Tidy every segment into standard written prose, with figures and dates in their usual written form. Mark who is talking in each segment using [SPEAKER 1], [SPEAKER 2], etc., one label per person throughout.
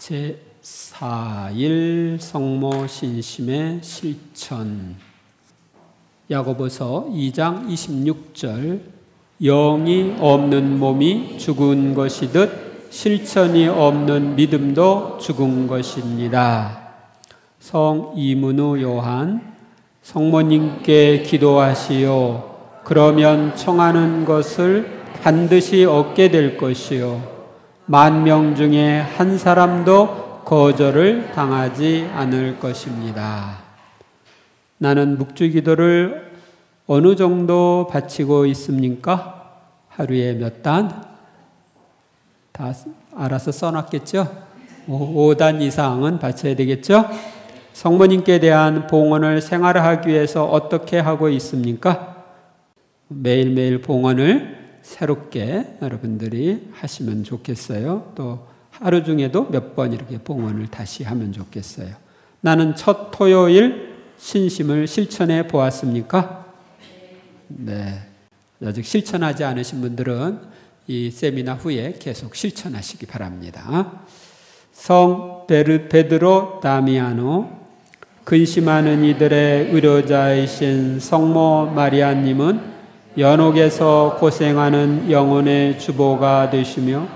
[SPEAKER 1] 제4일 성모 신심의 실천. 야고보서 2장 26절. 영이 없는 몸이 죽은 것이듯 실천이 없는 믿음도 죽은 것입니다. 성 이문우 요한. 성모님께 기도하시오. 그러면 청하는 것을 반드시 얻게 될 것이요. 10,000명 중에 한 사람도 거절을 당하지 않을 것입니다. 나는 묵주 기도를 어느 정도 바치고 있습니까? 하루에 몇 단? 다 알아서 써놨겠죠? 5단 이상은 바쳐야 되겠죠? 성모님께 대한 봉헌을 생활하기 위해서 어떻게 하고 있습니까? 매일매일 봉헌을 새롭게 여러분들이 하시면 좋겠어요. 또 하루 중에도 몇 번 이렇게 봉헌을 다시 하면 좋겠어요. 나는 첫 토요일 신심을 실천해 보았습니까? 네. 아직 실천하지 않으신 분들은 이 세미나 후에 계속 실천하시기 바랍니다. 성 베드로 다미아노. 근심하는 이들의 의료자이신 성모 마리아님은 연옥에서 고생하는 영혼의 주보가 되시며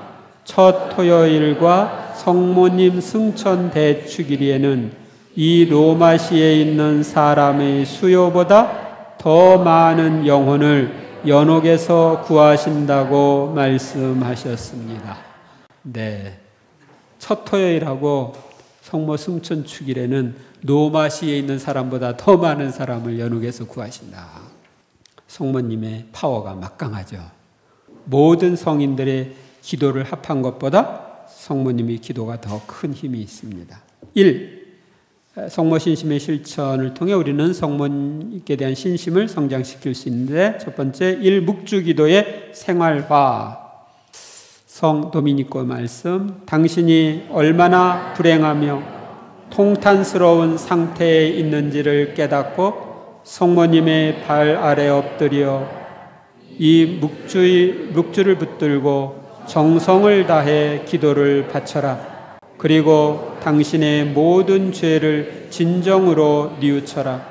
[SPEAKER 1] 첫 토요일과 성모님 승천 대축일에는 이 로마시에 있는 사람의 수요보다 더 많은 영혼을 연옥에서 구하신다고 말씀하셨습니다. 네, 첫 토요일하고 성모 승천 축일에는 로마시에 있는 사람보다 더 많은 사람을 연옥에서 구하신다. 성모님의 파워가 막강하죠. 모든 성인들의 기도를 합한 것보다 성모님의 기도가 더 큰 힘이 있습니다. 1. 성모 신심의 실천을 통해 우리는 성모님께 대한 신심을 성장시킬 수 있는데, 첫 번째 1. 묵주 기도의 생활화. 성 도미니코 말씀. 당신이 얼마나 불행하며 통탄스러운 상태에 있는지를 깨닫고 성모님의 발 아래 엎드려 이 묵주를 붙들고 정성을 다해 기도를 바쳐라. 그리고 당신의 모든 죄를 진정으로 뉘우쳐라.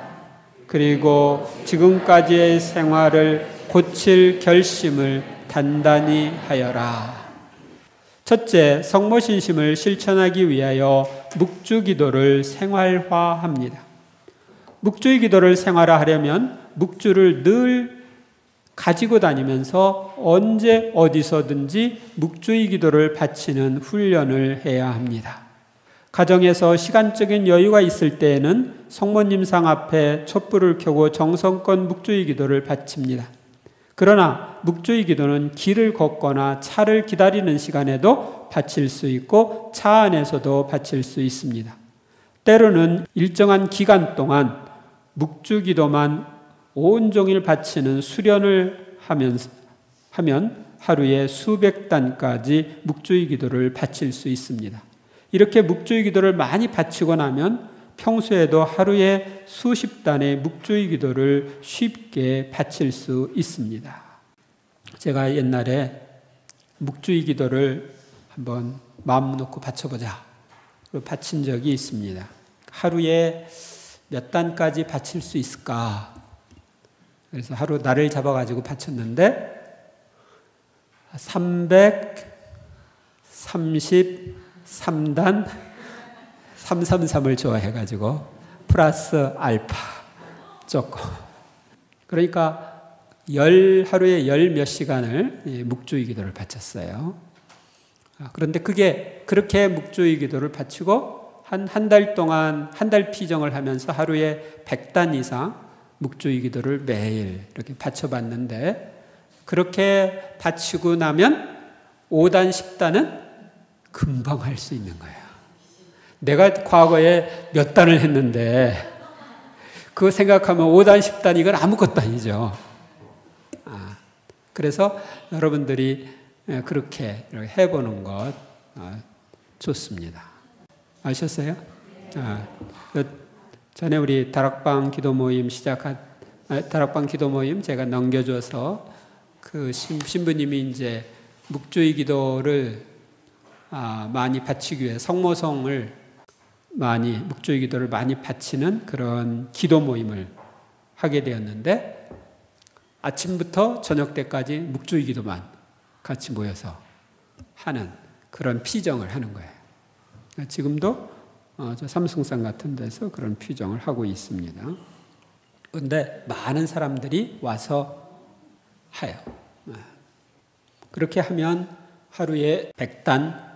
[SPEAKER 1] 그리고 지금까지의 생활을 고칠 결심을 단단히 하여라. 첫째, 성모 신심을 실천하기 위하여 묵주 기도를 생활화합니다. 묵주의 기도를 생활화하려면 묵주를 늘 가지고 다니면서 언제 어디서든지 묵주의 기도를 바치는 훈련을 해야 합니다. 가정에서 시간적인 여유가 있을 때에는 성모님상 앞에 촛불을 켜고 정성껏 묵주의 기도를 바칩니다. 그러나 묵주의 기도는 길을 걷거나 차를 기다리는 시간에도 바칠 수 있고 차 안에서도 바칠 수 있습니다. 때로는 일정한 기간 동안 묵주 기도만 온종일 바치는 수련을 하면 하루에 수백 단까지 묵주의 기도를 바칠 수 있습니다. 이렇게 묵주의 기도를 많이 바치고 나면 평소에도 하루에 수십 단의 묵주의 기도를 쉽게 바칠 수 있습니다. 제가 옛날에 묵주의 기도를 한번 마음 놓고 바쳐보자 바친 적이 있습니다. 하루에 몇 단까지 바칠 수 있을까? 그래서 하루 날을 잡아가지고 바쳤는데 333단 333을 좋아해가지고 플러스 알파 조금. 그러니까 하루에 10몇 시간을 묵주의 기도를 바쳤어요. 그런데 그렇게 묵주의 기도를 바치고 한 달 동안 한 달 피정을 하면서 하루에 100단 이상 묵주의 기도를 매일 이렇게 바쳐봤는데, 그렇게 바치고 나면 5단, 10단은 금방 할 수 있는 거예요. 내가 과거에 몇 단을 했는데 그거 생각하면 5단, 10단 이건 아무것도 아니죠. 그래서 여러분들이 그렇게 해보는 것 좋습니다. 아셨어요? 전에 우리 다락방 기도 모임 다락방 기도 모임 제가 넘겨줘서 그 신부님이 이제 묵주의 기도를 많이 바치기 위해 성모성을 묵주의 기도를 많이 바치는 그런 기도 모임을 하게 되었는데, 아침부터 저녁 때까지 묵주의 기도만 같이 모여서 하는 그런 피정을 하는 거예요. 지금도 저 삼성산 같은 데서 그런 피정을 하고 있습니다. 그런데 많은 사람들이 와서 해요. 그렇게 하면 하루에 100단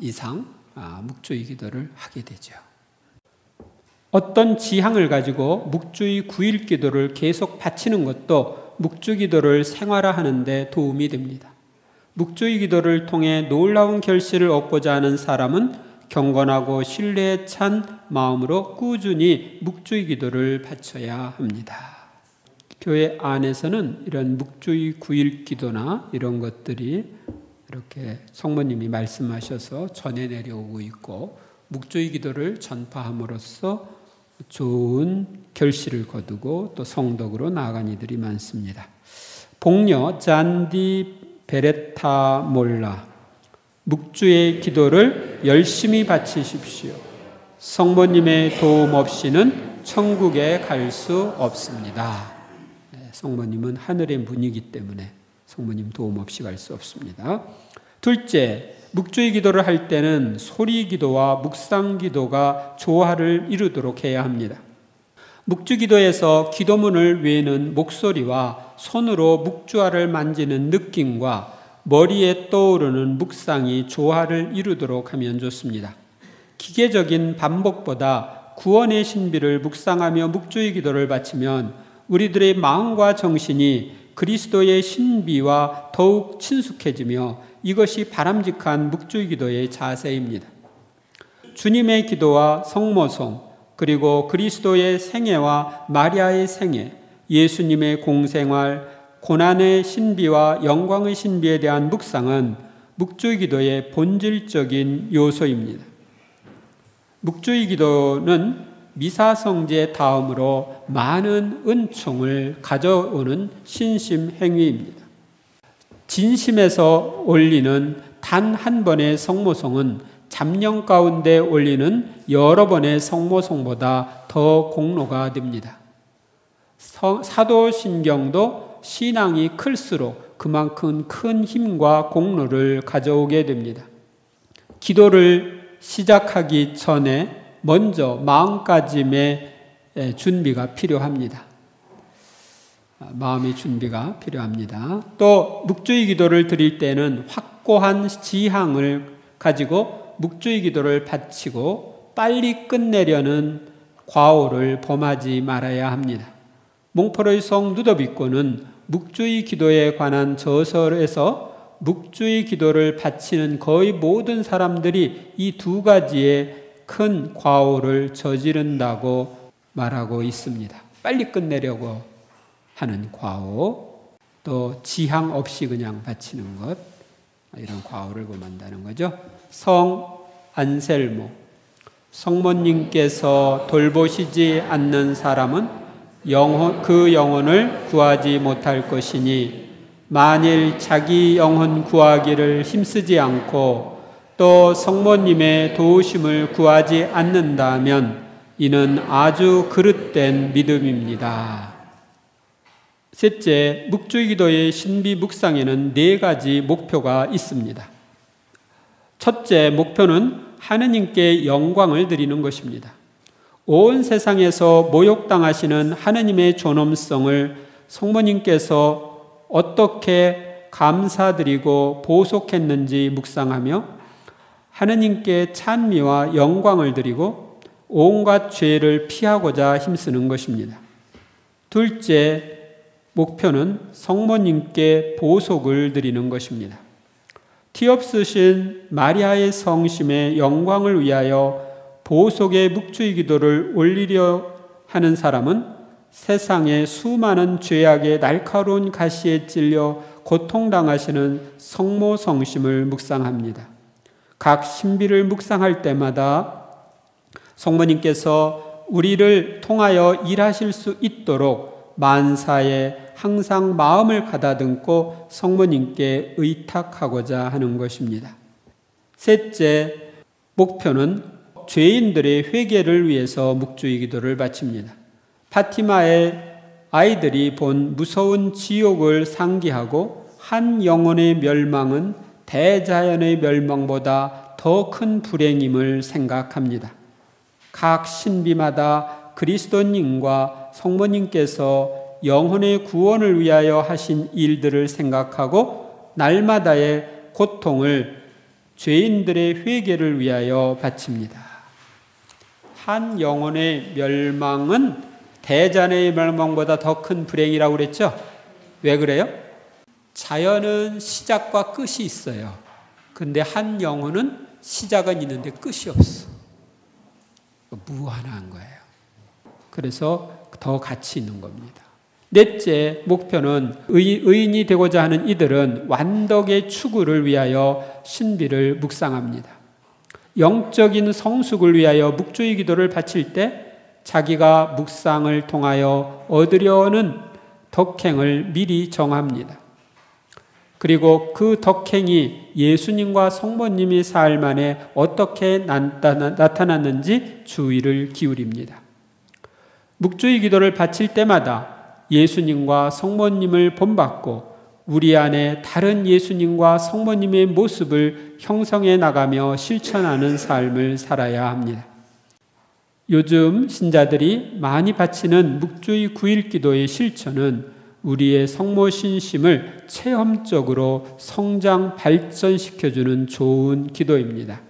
[SPEAKER 1] 이상 묵주의 기도를 하게 되죠. 어떤 지향을 가지고 묵주의 9일 기도를 계속 바치는 것도 묵주 기도를 생활화하는 데 도움이 됩니다. 묵주의 기도를 통해 놀라운 결실을 얻고자 하는 사람은 경건하고 신뢰에 찬 마음으로 꾸준히 묵주의 기도를 바쳐야 합니다. 교회 안에서는 이런 묵주의 9일 기도나 이런 것들이 이렇게 성모님이 말씀하셔서 전해 내려오고 있고, 묵주의 기도를 전파함으로써 좋은 결실을 거두고 또 성덕으로 나아간 이들이 많습니다. 복녀 잔디 베레타 몰라, 묵주의 기도를 열심히 바치십시오. 성모님의 도움 없이는 천국에 갈 수 없습니다. 성모님은 하늘의 문이기 때문에 성모님 도움 없이 갈 수 없습니다. 둘째, 묵주의 기도를 할 때는 소리 기도와 묵상 기도가 조화를 이루도록 해야 합니다. 묵주 기도에서 기도문을 외는 목소리와 손으로 묵주화를 만지는 느낌과 머리에 떠오르는 묵상이 조화를 이루도록 하면 좋습니다. 기계적인 반복보다 구원의 신비를 묵상하며 묵주의 기도를 바치면 우리들의 마음과 정신이 그리스도의 신비와 더욱 친숙해지며 이것이 바람직한 묵주의 기도의 자세입니다. 주님의 기도와 성모송, 그리고 그리스도의 생애와 마리아의 생애, 예수님의 공생활, 고난의 신비와 영광의 신비에 대한 묵상은 묵주의 기도의 본질적인 요소입니다. 묵주의 기도는 미사성제 다음으로 많은 은총을 가져오는 신심 행위입니다. 진심에서 올리는 단 한 번의 성모송은 잡념 가운데 올리는 여러 번의 성모송보다 더 공로가 됩니다. 사도신경도 신앙이 클수록 그만큼 큰 힘과 공로를 가져오게 됩니다. 기도를 시작하기 전에 먼저 마음가짐의 준비가 필요합니다. 마음의 준비가 필요합니다. 또 묵주의 기도를 드릴 때는 확고한 지향을 가지고 묵주의 기도를 바치고 빨리 끝내려는 과오를 범하지 말아야 합니다. 몽포로의 성 누더비코는 묵주의 기도에 관한 저서에서 묵주의 기도를 바치는 거의 모든 사람들이 이 두 가지의 큰 과오를 저지른다고 말하고 있습니다. 빨리 끝내려고 하는 과오, 또 지향 없이 그냥 바치는 것, 이런 과오를 범한다는 거죠. 성 안셀모, 성모님께서 돌보시지 않는 사람은 그 영혼을 구하지 못할 것이니, 만일 자기 영혼 구하기를 힘쓰지 않고 또 성모님의 도우심을 구하지 않는다면 이는 아주 그릇된 믿음입니다. 셋째, 묵주의 기도의 신비 묵상에는 4가지 목표가 있습니다. 첫째 목표는 하느님께 영광을 드리는 것입니다. 온 세상에서 모욕당하시는 하느님의 존엄성을 성모님께서 어떻게 감사드리고 보속했는지 묵상하며 하느님께 찬미와 영광을 드리고 온갖 죄를 피하고자 힘쓰는 것입니다. 둘째 목표는 성모님께 보속을 드리는 것입니다. 티없으신 마리아의 성심의 영광을 위하여 보속의 묵주의 기도를 올리려 하는 사람은 세상의 수많은 죄악의 날카로운 가시에 찔려 고통당하시는 성모 성심을 묵상합니다. 각 신비를 묵상할 때마다 성모님께서 우리를 통하여 일하실 수 있도록 만사에 항상 마음을 가다듬고 성모님께 의탁하고자 하는 것입니다. 셋째, 목표는 죄인들의 회개를 위해서 묵주의 기도를 바칩니다. 파티마의 아이들이 본 무서운 지옥을 상기하고 한 영혼의 멸망은 대자연의 멸망보다 더 큰 불행임을 생각합니다. 각 신비마다 그리스도님과 성모님께서 영혼의 구원을 위하여 하신 일들을 생각하고 날마다의 고통을 죄인들의 회개를 위하여 바칩니다. 한 영혼의 멸망은 대자연의 멸망보다 더 큰 불행이라고 그랬죠? 왜 그래요? 자연은 시작과 끝이 있어요. 근데 한 영혼은 시작은 있는데 끝이 없어. 무한한 거예요. 그래서 더 가치 있는 겁니다. 넷째 목표는 의인이 되고자 하는 이들은 완덕의 추구를 위하여 신비를 묵상합니다. 영적인 성숙을 위하여 묵주의 기도를 바칠 때 자기가 묵상을 통하여 얻으려 하는 덕행을 미리 정합니다. 그리고 그 덕행이 예수님과 성모님의 삶 안에 어떻게 나타났는지 주의를 기울입니다. 묵주의 기도를 바칠 때마다 예수님과 성모님을 본받고 우리 안에 다른 예수님과 성모님의 모습을 형성해 나가며 실천하는 삶을 살아야 합니다. 요즘 신자들이 많이 바치는 묵주의 9일 기도의 실천은 우리의 성모 신심을 체험적으로 성장 발전시켜주는 좋은 기도입니다.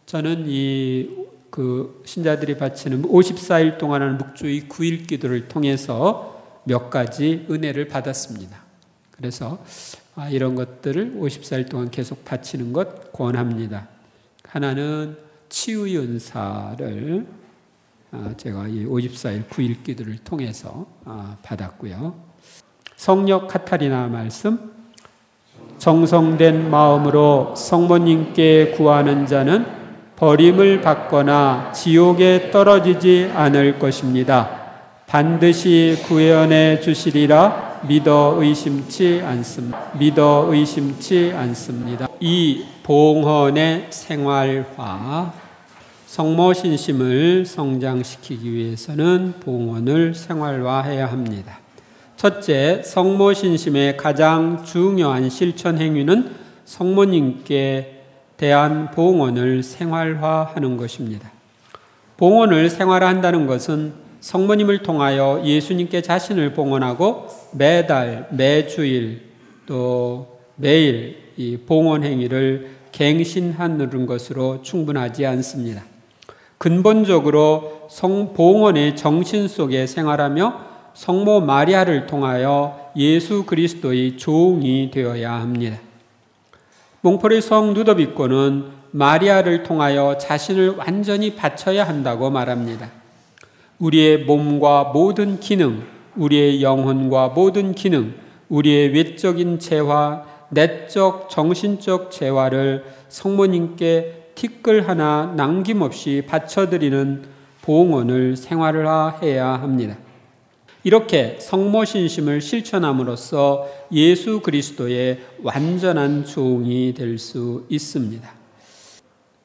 [SPEAKER 1] 저는 신자들이 바치는 54일 동안 하는 묵주의 9일 기도를 통해서 몇 가지 은혜를 받았습니다. 그래서 이런 것들을 54일 동안 계속 바치는 것 권합니다. 하나는 치유의 은사를 제가 이 54일 9일 기도를 통해서 받았고요. 성령 카타리나 말씀, 정성된 마음으로 성모님께 구하는 자는 버림을 받거나 지옥에 떨어지지 않을 것입니다. 반드시 구원해 주시리라 믿어 의심치 않습니다. 이 봉헌의 생활화, 성모 신심을 성장시키기 위해서는 봉헌을 생활화해야 합니다. 첫째, 성모 신심의 가장 중요한 실천 행위는 성모님께 대한 봉헌을 생활화하는 것입니다. 봉헌을 생활화한다는 것은 성모님을 통하여 예수님께 자신을 봉헌하고 매달, 매주일, 또 매일 이 봉헌 행위를 갱신하는 것으로 충분하지 않습니다. 근본적으로 봉헌의 정신 속에 생활하며 성모 마리아를 통하여 예수 그리스도의 종이 되어야 합니다. 몽포리 성 루도비코는 마리아를 통하여 자신을 완전히 바쳐야 한다고 말합니다. 우리의 몸과 모든 기능, 우리의 영혼과 모든 기능, 우리의 외적인 재화, 내적, 정신적 재화를 성모님께 티끌 하나 남김없이 바쳐드리는 봉헌을 생활화해야 합니다. 이렇게 성모 신심을 실천함으로써 예수 그리스도의 완전한 종이 될 수 있습니다.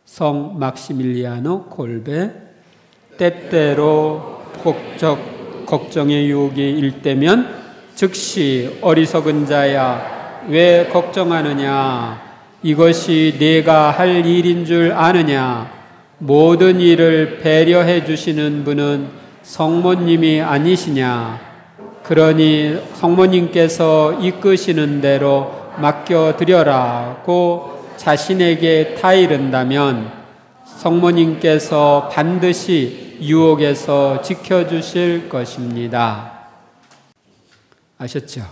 [SPEAKER 1] 성 막시밀리아노 골베, 때때로 걱정의 유혹이 일때면 즉시 어리석은 자야 왜 걱정하느냐, 이것이 내가 할 일인 줄 아느냐, 모든 일을 배려해 주시는 분은 성모님이 아니시냐, 그러니 성모님께서 이끄시는 대로 맡겨드려라고 자신에게 타이른다면 성모님께서 반드시 유혹에서 지켜주실 것입니다. 아셨죠?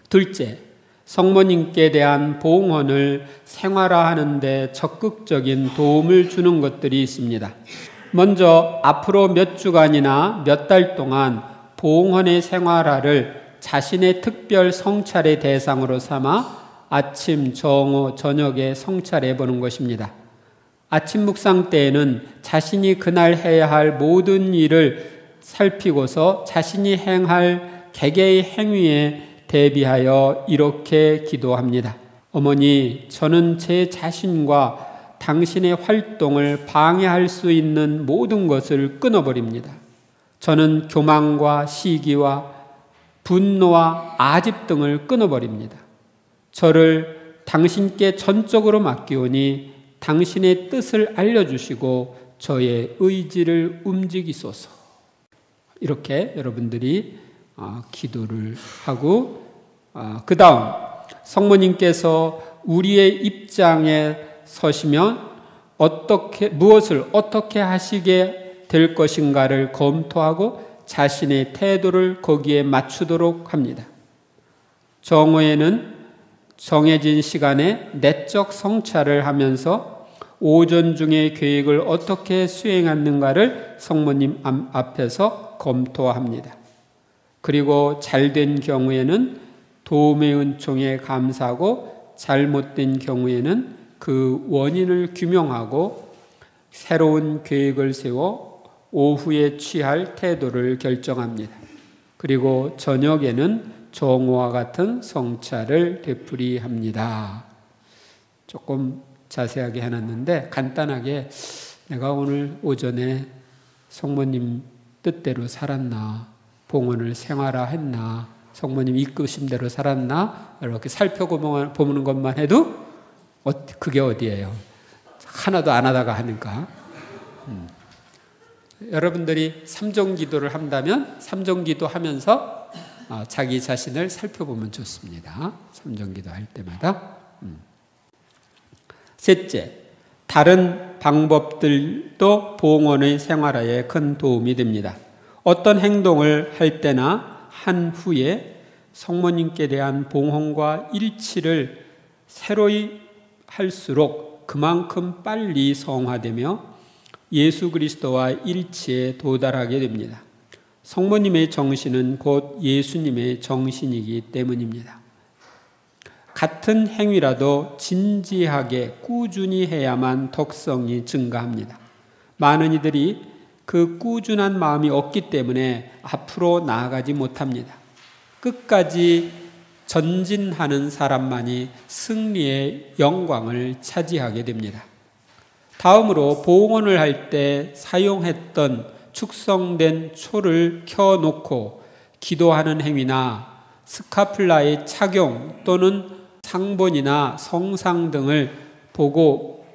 [SPEAKER 1] 둘째, 성모님께 대한 봉헌을 생활화하는 데 적극적인 도움을 주는 것들이 있습니다. 먼저 앞으로 몇 주간이나 몇 달 동안 봉헌의 생활화를 자신의 특별 성찰의 대상으로 삼아 아침, 정오, 저녁에 성찰해 보는 것입니다. 아침 묵상 때에는 자신이 그날 해야 할 모든 일을 살피고서 자신이 행할 개개의 행위에 대비하여 이렇게 기도합니다. 어머니, 저는 제 자신과 당신의 활동을 방해할 수 있는 모든 것을 끊어버립니다. 저는 교만과 시기와 분노와 아집 등을 끊어버립니다. 저를 당신께 전적으로 맡기오니 당신의 뜻을 알려주시고 저의 의지를 움직이소서. 이렇게 여러분들이 기도를 하고, 그 다음 성모님께서 우리의 입장에 서시면 무엇을 어떻게 하시게 될 것인가를 검토하고 자신의 태도를 거기에 맞추도록 합니다. 정오에는 정해진 시간에 내적 성찰을 하면서 오전 중에 계획을 어떻게 수행하는가를 성모님 앞에서 검토합니다. 그리고 잘된 경우에는 도움의 은총에 감사하고 잘못된 경우에는 그 원인을 규명하고 새로운 계획을 세워 오후에 취할 태도를 결정합니다. 그리고 저녁에는 정오와 같은 성찰을 되풀이합니다. 조금 자세하게 해놨는데 간단하게 내가 오늘 오전에 성모님 뜻대로 살았나, 봉헌을 생활화했나, 성모님 이끄심대로 살았나 이렇게 살펴보는 것만 해도 그게 어디예요? 하나도 안 하다가 하니까. 여러분들이 삼종기도를 한다면 삼종기도 하면서 자기 자신을 살펴보면 좋습니다. 삼종기도 할 때마다. 셋째, 다른 방법들도 봉헌의 생활화에 큰 도움이 됩니다. 어떤 행동을 할 때나 한 후에 성모님께 대한 봉헌과 일치를 새로이 할수록 그만큼 빨리 성화되며 예수 그리스도와 일치에 도달하게 됩니다. 성모님의 정신은 곧 예수님의 정신이기 때문입니다. 같은 행위라도 진지하게 꾸준히 해야만 덕성이 증가합니다. 많은 이들이 그 꾸준한 마음이 없기 때문에 앞으로 나아가지 못합니다. 끝까지 전진하는 사람만이 승리의 영광을 차지하게 됩니다. 다음으로 봉헌을 할 때 사용했던 축성된 초를 켜놓고 기도하는 행위나 스카플라의 착용 또는 상본이나 성상 등을 보고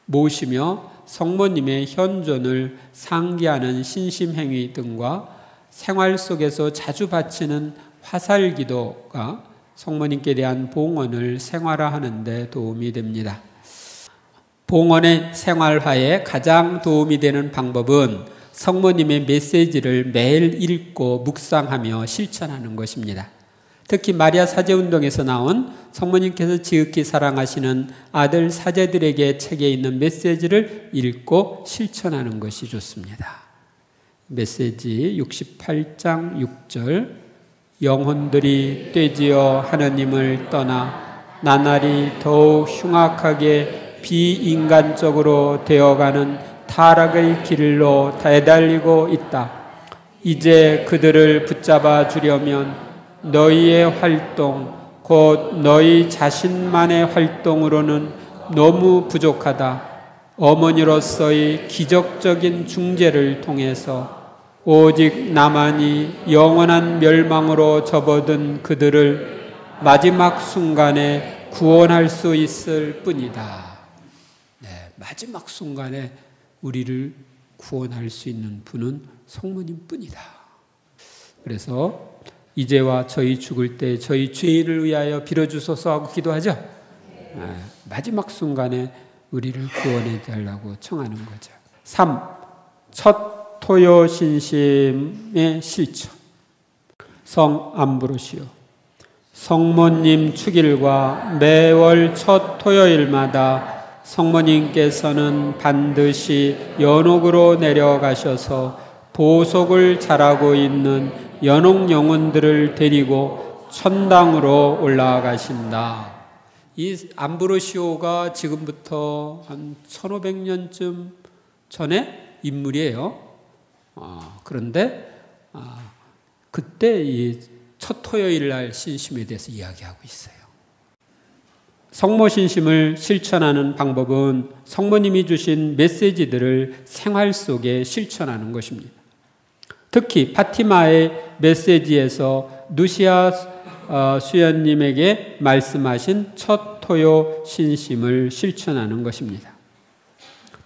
[SPEAKER 1] 모시며 성모님의 현존을 상기하는 신심행위 등과 생활 속에서 자주 바치는 화살기도가 성모님께 대한 봉헌을 생활화하는 데 도움이 됩니다. 봉헌의 생활화에 가장 도움이 되는 방법은 성모님의 메시지를 매일 읽고 묵상하며 실천하는 것입니다. 특히 마리아 사제운동에서 나온 성모님께서 지극히 사랑하시는 아들 사제들에게 책에 있는 메시지를 읽고 실천하는 것이 좋습니다. 메시지 68장 6절, 영혼들이 떼지어 하느님을 떠나 나날이 더욱 흉악하게 비인간적으로 되어가는 타락의 길로 대달리고 있다. 이제 그들을 붙잡아 주려면 너희의 활동, 곧 너희 자신만의 활동으로는 너무 부족하다. 어머니로서의 기적적인 중재를 통해서 오직 나만이 영원한 멸망으로 접어든 그들을 마지막 순간에 구원할 수 있을 뿐이다. 네, 마지막 순간에 우리를 구원할 수 있는 분은 성모님 뿐이다. 그래서 이제와 저희 죽을 때 저희 죄인을 위하여 빌어주소서 하고 기도하죠. 마지막 순간에 우리를 구원해 달라고 청하는 거죠. 3. 첫 토요 신심의 실천. 성 암브로시오. 성모님 축일과 매월 첫 토요일마다 성모님께서는 반드시 연옥으로 내려가셔서 보석을 자라고 있는 연옥 영혼들을 데리고 천당으로 올라가신다. 이 암브로시오가 지금부터 한 1500년쯤 전에 인물이에요. 그런데 그때 이 첫 토요일 날 신심에 대해서 이야기하고 있어요. 성모신심을 실천하는 방법은 성모님이 주신 메시지들을 생활 속에 실천하는 것입니다. 특히 파티마의 메시지에서 누시아 수연님에게 말씀하신 첫 토요 신심을 실천하는 것입니다.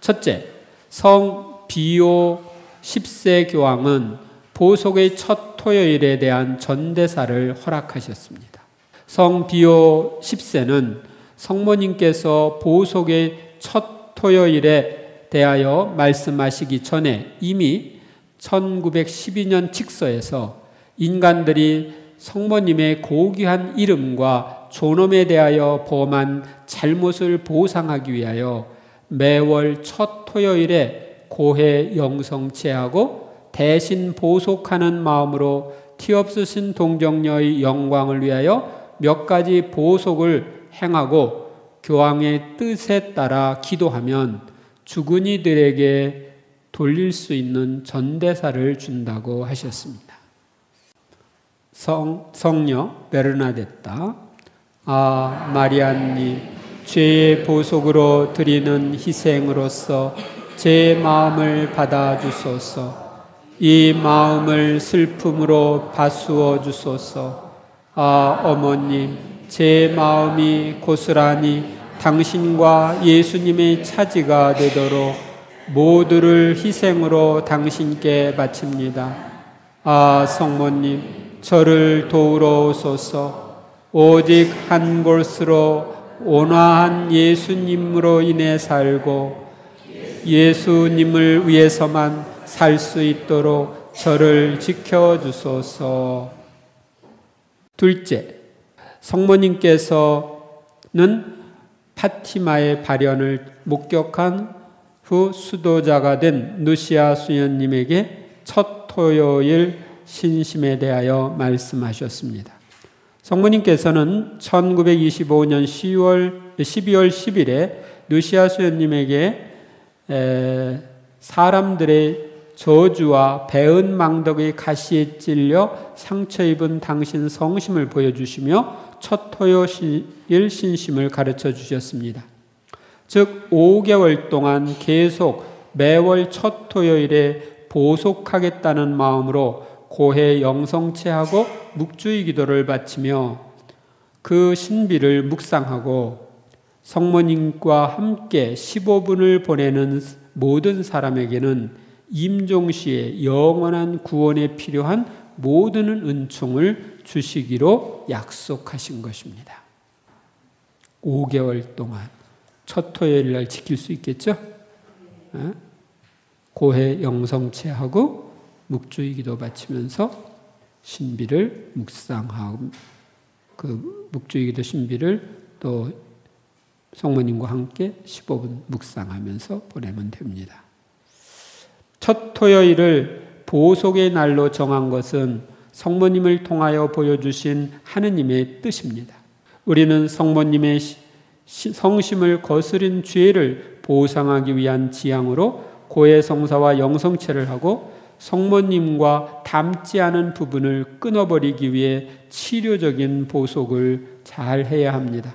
[SPEAKER 1] 첫째, 성 비오 10세 교황은 보속의 첫 토요일에 대한 전대사를 허락하셨습니다. 성 비오 10세는 성모님께서 보속의 첫 토요일에 대하여 말씀하시기 전에 이미 1912년 칙서에서 인간들이 성모님의 고귀한 이름과 존엄에 대하여 범한 잘못을 보상하기 위하여 매월 첫 토요일에 고해 영성체하고 대신 보속하는 마음으로 티없으신 동정녀의 영광을 위하여 몇 가지 보속을 행하고 교황의 뜻에 따라 기도하면 죽은 이들에게 돌릴 수 있는 전대사를 준다고 하셨습니다. 성녀 베르나데타, 마리아님, 죄의 보속으로 드리는 희생으로서 제 마음을 받아주소서. 이 마음을 슬픔으로 바수어 주소서. 어머님, 제 마음이 고스란히 당신과 예수님의 차지가 되도록 모두를 희생으로 당신께 바칩니다. 성모님, 저를 도우러 오소서. 오직 한 곳으로 온화한 예수님으로 인해 살고 예수님을 위해서만 살 수 있도록 저를 지켜주소서. 둘째, 성모님께서는 파티마의 발현을 목격한 후 수도자가 된 누시아 수연님에게 첫 토요일 신심에 대하여 말씀하셨습니다. 성모님께서는 1925년 12월 10일에 누시아 수연님에게 사람들의 저주와 배은망덕의 가시에 찔려 상처 입은 당신 성심을 보여주시며 첫 토요일 신심을 가르쳐 주셨습니다. 즉 5개월 동안 계속 매월 첫 토요일에 보속하겠다는 마음으로 고해 영성체하고 묵주의 기도를 바치며 그 신비를 묵상하고 성모님과 함께 15분을 보내는 모든 사람에게는 임종시에 영원한 구원에 필요한 모든 은총을 주시기로 약속하신 것입니다. 5개월 동안 첫 토요일 날 지킬 수 있겠죠? 고해 영성체하고 묵주의 기도 바치면서 신비를 묵상하고 그 묵주의 기도 신비를 또 성모님과 함께 15분 묵상하면서 보내면 됩니다. 첫 토요일을 보속의 날로 정한 것은 성모님을 통하여 보여주신 하느님의 뜻입니다. 우리는 성모님의 성심을 거스린 죄를 보상하기 위한 지향으로 고해성사와 영성체를 하고 성모님과 닮지 않은 부분을 끊어버리기 위해 치료적인 보속을 잘 해야 합니다.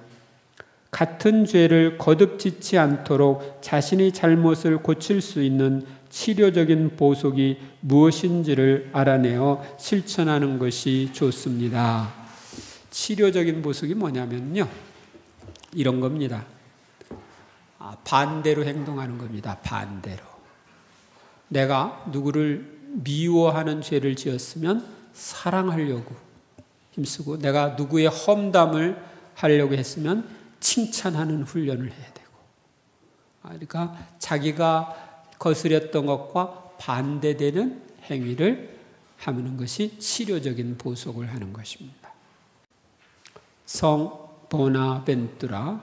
[SPEAKER 1] 같은 죄를 거듭 짓지 않도록 자신의 잘못을 고칠 수 있는 치료적인 보속이 무엇인지를 알아내어 실천하는 것이 좋습니다. 치료적인 보속이 뭐냐면요, 이런 겁니다. 반대로 행동하는 겁니다. 반대로. 내가 누구를 미워하는 죄를 지었으면 사랑하려고 힘쓰고, 내가 누구의 험담을 하려고 했으면 칭찬하는 훈련을 해야 되고, 그러니까 자기가 거스렸던 것과 반대되는 행위를 하는 것이 치료적인 보속을 하는 것입니다. 성 보나벤투라,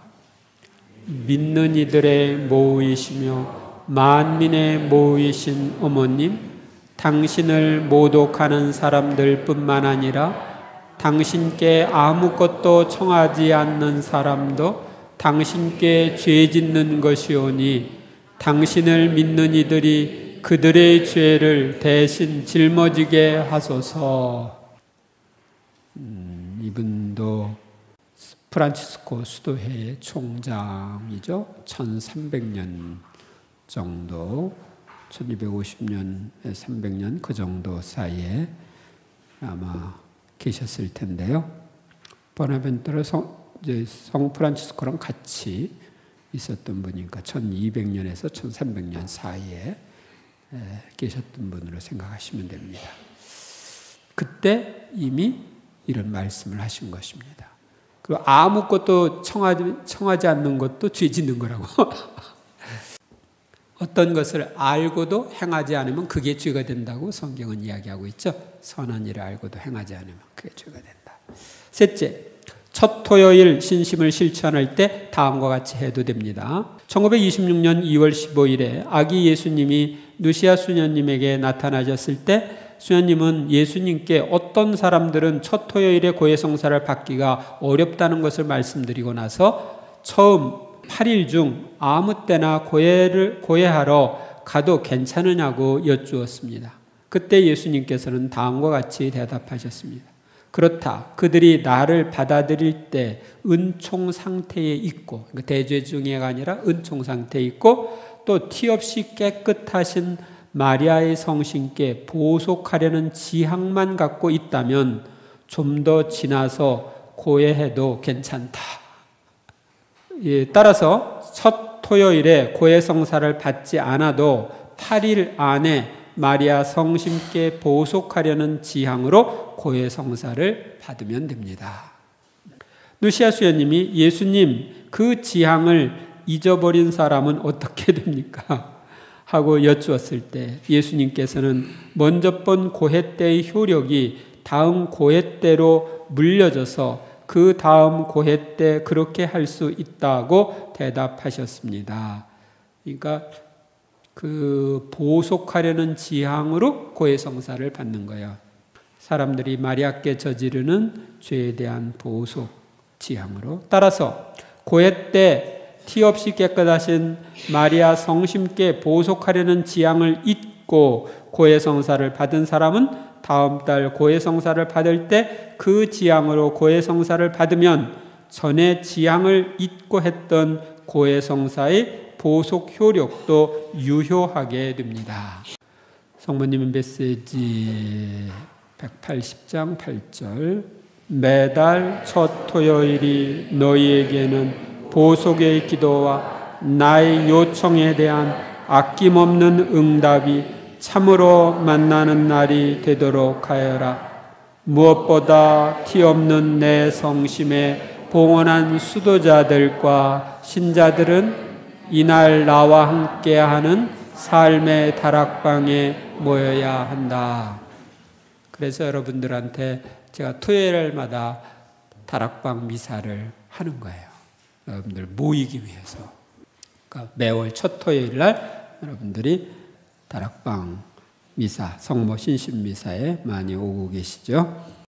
[SPEAKER 1] 믿는 이들의 모이시며 만민의 모이신 어머님, 당신을 모독하는 사람들 뿐만 아니라 당신께 아무것도 청하지 않는 사람도 당신께 죄 짓는 것이오니 당신을 믿는 이들이 그들의 죄를 대신 짊어지게 하소서. 이분도 프란치스코 수도회의 총장이죠. 1300년 정도, 1250년, 300년 그 정도 사이에 아마 계셨을 텐데요. 보나벤투라 성 프란치스코랑 같이 있었던 분이니까 1200년에서 1300년 사이에 계셨던 분으로 생각하시면 됩니다. 그때 이미 이런 말씀을 하신 것입니다. 그리고 아무것도 청하지 않는 것도 죄 짓는 거라고. 어떤 것을 알고도 행하지 않으면 그게 죄가 된다고 성경은 이야기하고 있죠. 선한 일을 알고도 행하지 않으면 그게 죄가 된다. 셋째, 첫 토요일 신심을 실천할 때 다음과 같이 해도 됩니다. 1926년 2월 15일에 아기 예수님이 누시아 수녀님에게 나타나셨을 때 수녀님은 예수님께 어떤 사람들은 첫 토요일에 고해성사를 받기가 어렵다는 것을 말씀드리고 나서 처음 8일 중 아무 때나 고해하러 가도 괜찮으냐고 여쭈었습니다. 그때 예수님께서는 다음과 같이 대답하셨습니다. 그렇다. 그들이 나를 받아들일 때 은총 상태에 있고, 그러니까 대죄중애가 아니라 은총 상태에 있고, 또 티 없이 깨끗하신 마리아의 성신께 보속하려는 지향만 갖고 있다면 좀 더 지나서 고해해도 괜찮다. 따라서 첫 토요일에 고해성사를 받지 않아도 8일 안에 마리아 성신께 보속하려는 지향으로 고해성사를 받으면 됩니다. 누시아 수녀님이 예수님 그 지향을 잊어버린 사람은 어떻게 됩니까? 하고 여쭈었을 때 예수님께서는 먼저 본 고해 때의 효력이 다음 고해 때로 물려져서 그 다음 고해 때 그렇게 할 수 있다고 대답하셨습니다. 그러니까 그 보속하려는 지향으로 고해성사를 받는 거예요. 사람들이 마리아께 저지르는 죄에 대한 보속 지향으로. 따라서 고해 때 티 없이 깨끗하신 마리아 성심께 보속하려는 지향을 잊고 고해성사를 받은 사람은 다음 달 고해성사를 받을 때 그 지향으로 고해성사를 받으면 전에 지향을 잊고 했던 고해성사의 보속 효력도 유효하게 됩니다. 성모님 메시지 180장 8절 매달 첫 토요일이 너희에게는 보속의 기도와 나의 요청에 대한 아낌없는 응답이 참으로 만나는 날이 되도록 하여라. 무엇보다 티 없는 내 성심에 봉헌한 수도자들과 신자들은 이날 나와 함께하는 삶의 다락방에 모여야 한다. 그래서 여러분들한테 제가 토요일마다 다락방 미사를 하는 거예요. 여러분들 모이기 위해서. 그러니까 매월 첫 토요일 날 여러분들이 다락방 미사, 성모 신심 미사에 많이 오고 계시죠.